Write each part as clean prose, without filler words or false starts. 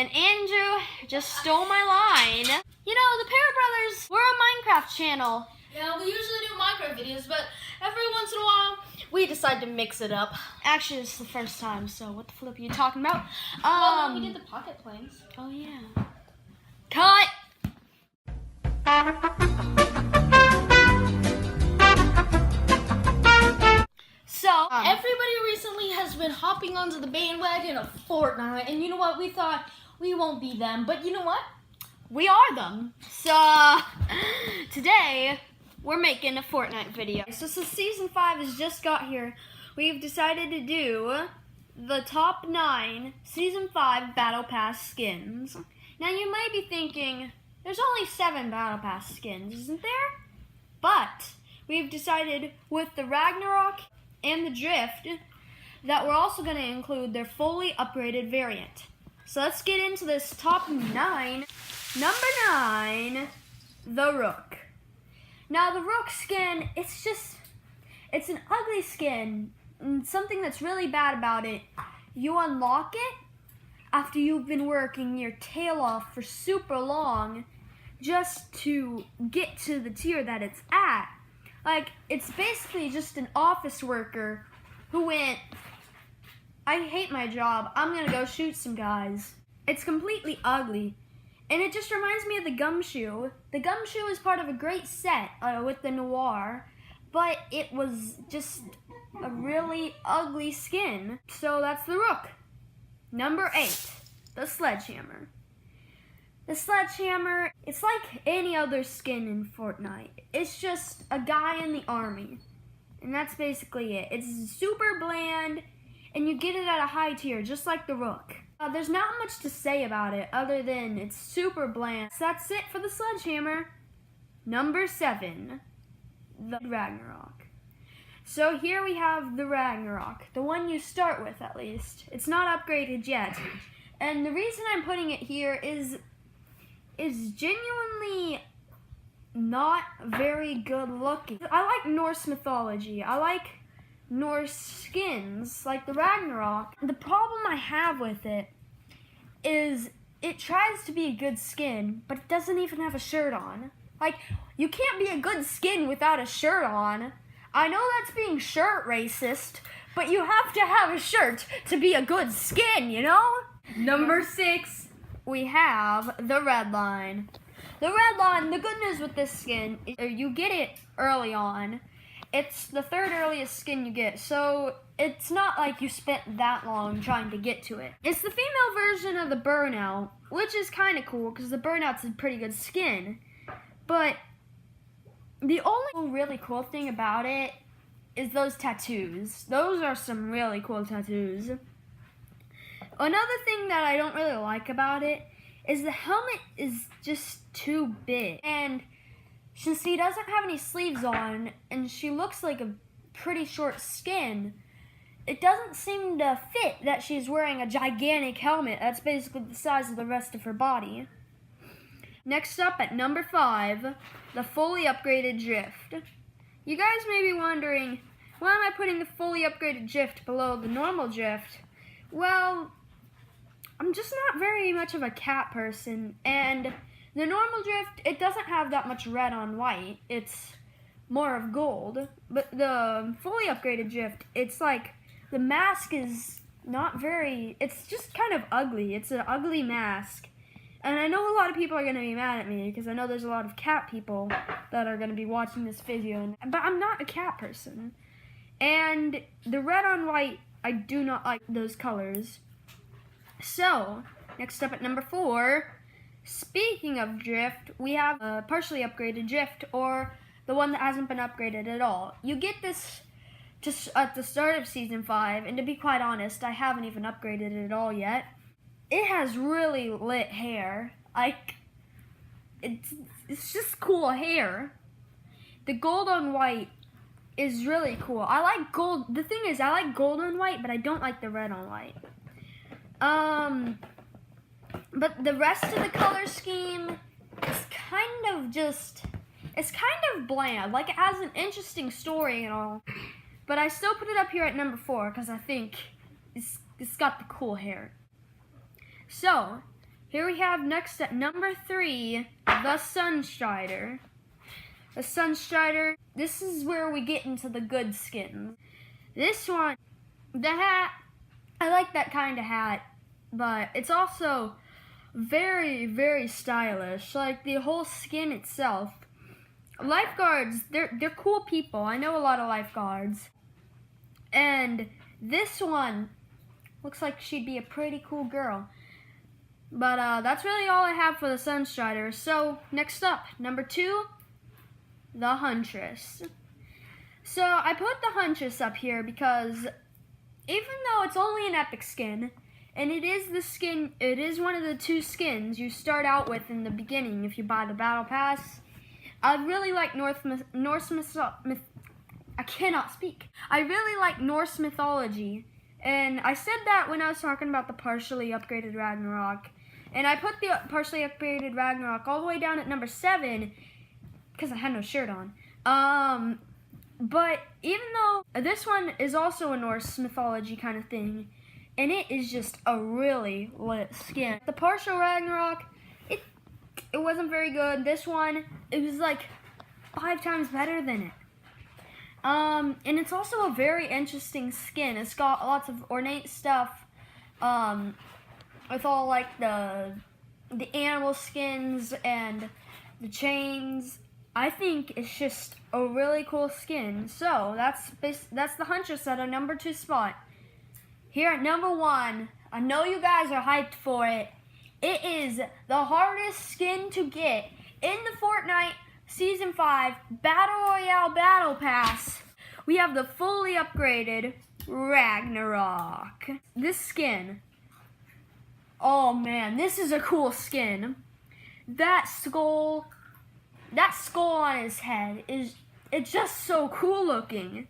And Andrew just stole my line. You know, the Parrot Brothers, we're a Minecraft channel. Yeah, we usually do Minecraft videos, but every once in a while, we decide to mix it up. Actually, it's the first time, so what the flip are you talking about? Well, we did the pocket planes. Oh, yeah. Cut! So, everybody recently has been hopping onto the bandwagon of Fortnite, and you know what? We thought we won't be them, but you know what? we are them. So, today, we're making a Fortnite video. So, since Season 5 has just got here, we've decided to do the top 9 Season 5 Battle Pass skins. Now, you might be thinking, there's only 7 Battle Pass skins, isn't there? But, we've decided with the Ragnarok and the Drift that we're also going to include their fully upgraded variant. So let's get into this top 9. Number 9, the Rook. Now the Rook skin, it's an ugly skin. And something that's really bad about it, you unlock it after you've been working your tail off for super long just to get to the tier that it's at. Like, it's basically just an office worker who went, I hate my job, I'm gonna go shoot some guys. It's completely ugly. And it just reminds me of the Gumshoe. The Gumshoe is part of a great set with the Noir, but it was just a really ugly skin. So that's the Rook. Number 8, the Sledgehammer. The Sledgehammer, it's like any other skin in Fortnite. It's just a guy in the army. And that's basically it. It's super bland, and you get it at a high tier, just like the Rook. There's not much to say about it, other than it's super bland. So that's it for the Sledgehammer. Number 7, the Ragnarok. So here we have the Ragnarok, the one you start with at least. It's not upgraded yet. And the reason I'm putting it here is genuinely not very good looking. I like Norse mythology. I like Norse skins, like the Ragnarok. The problem I have with it is it tries to be a good skin, but it doesn't even have a shirt on. Like, you can't be a good skin without a shirt on. I know that's being shirt racist, but you have to have a shirt to be a good skin, you know? Number 6, we have the Redline. The Redline, the good news with this skin is you get it early on. It's the 3rd earliest skin you get, so it's not like you spent that long trying to get to it. It's the female version of the Burnout, which is kind of cool because the Burnout's a pretty good skin. But the only really cool thing about it is those tattoos. Those are some really cool tattoos. Another thing that I don't really like about it is the helmet is just too big. And since he doesn't have any sleeves on and she looks like a pretty short skin, it doesn't seem to fit that she's wearing a gigantic helmet that's basically the size of the rest of her body. Next up at number 5, the fully upgraded Drift. You guys may be wondering, why am I putting the fully upgraded Drift below the normal Drift? Well, I'm just not very much of a cat person, and the normal Drift, it doesn't have that much red on white. It's more of gold. But the fully upgraded Drift, it's like the mask is not very, it's just kind of ugly. It's an ugly mask. And I know a lot of people are going to be mad at me because I know there's a lot of cat people that are going to be watching this video. But I'm not a cat person. And the red on white, I do not like those colors. So, next up at number 4, speaking of Drift, we have a partially upgraded Drift, or the one that hasn't been upgraded at all. You get this just at the start of Season 5, and to be quite honest, I haven't even upgraded it at all yet. It has really lit hair. Like, it's just cool hair. The gold on white is really cool. I like gold. The thing is, I like gold on white, but I don't like the red on white. But the rest of the color scheme is kind of it's kind of bland. Like, it has an interesting story and all. But I still put it up here at number 4 because I think it's got the cool hair. So, Here we have next at number 3, the Sunstrider. The Sunstrider, this is where we get into the good skins. This one, the hat, I like that kind of hat, but it's also very, very stylish. Like the whole skin itself. Lifeguards, they're cool people. I know a lot of lifeguards. And this one looks like she'd be a pretty cool girl. But that's really all I have for the Sunstrider. So next up, number 2, the Huntress. So I put the Huntress up here because even though it's only an epic skin, and it is one of the 2 skins you start out with in the beginning if you buy the Battle Pass. I really like I cannot speak. I really like Norse mythology, and I said that when I was talking about the partially upgraded Ragnarok, and I put the partially upgraded Ragnarok all the way down at number 7 because I had no shirt on. But even though this one is also a Norse mythology kind of thing, and it is just a really lit skin. The partial Ragnarok, it wasn't very good. This one, it was like 5 times better than it. And it's also a very interesting skin. It's got lots of ornate stuff, with all like the animal skins and the chains. I think it's just a really cool skin. So that's the Huntress at our number 2 spot. Here at number 1, I know you guys are hyped for it. It is the hardest skin to get in the Fortnite Season 5 Battle Royale Battle Pass. We have the fully upgraded Ragnarok. This skin, oh man, this is a cool skin. That skull on his head it's just so cool looking.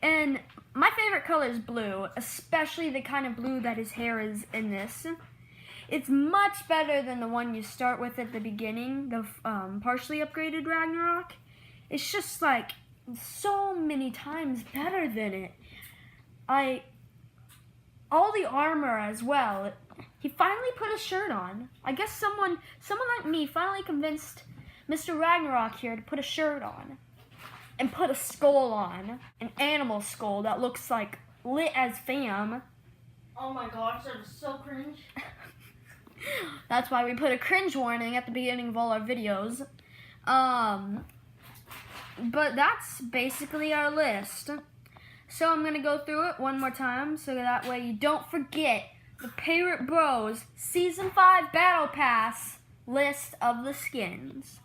And my favorite color is blue, especially the kind of blue that his hair is in this. It's much better than the one you start with at the beginning, the partially upgraded Ragnarok. It's just like so many times better than it. All the armor as well. He finally put a shirt on. I guess someone like me finally convinced Mr. Ragnarok here to put a shirt on and put a skull on, an animal skull that looks like lit as fam. Oh my gosh, that is so cringe. That's why we put a cringe warning at the beginning of all our videos. But that's basically our list. So I'm going to go through it one more time so that way you don't forget the Parrot Bros Season 5 Battle Pass list of the skins.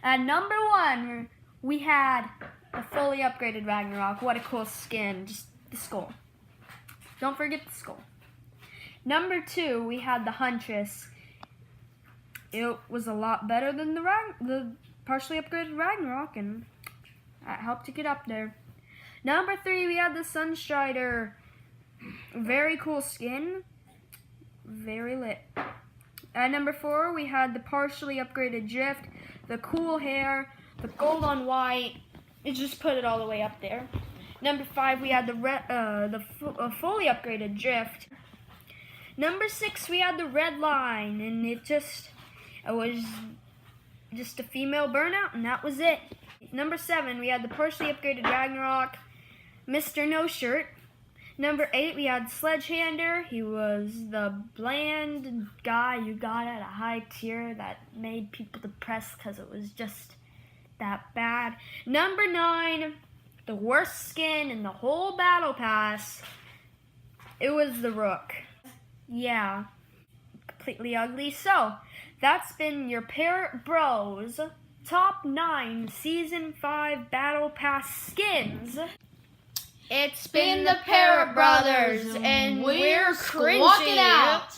At number 1, we had the fully upgraded Ragnarok. What a cool skin. Just the skull. Don't forget the skull. Number 2, we had the Huntress. It was a lot better than the partially upgraded Ragnarok, and that helped to get up there. Number 3, we had the Sunstrider. Very cool skin. Very lit. At number 4, we had the partially upgraded Drift. The cool hair. The gold on white. It just put it all the way up there. Number 5, we had the fully upgraded Drift. Number 6, we had the Red Line, and it was just a female burnout, and that was it. Number 7, we had the partially upgraded Ragnarok, Mr. No Shirt. Number 8, we had Sledgehammer. He was the bland guy you got at a high tier that made people depressed because it was just that bad. Number 9, the worst skin in the whole Battle Pass. It was the Rook. Yeah, completely ugly. So, that's been your Parrot Bros Top 9 Season 5 Battle Pass skins. It's been the Parrot Brothers, and we're cringing out.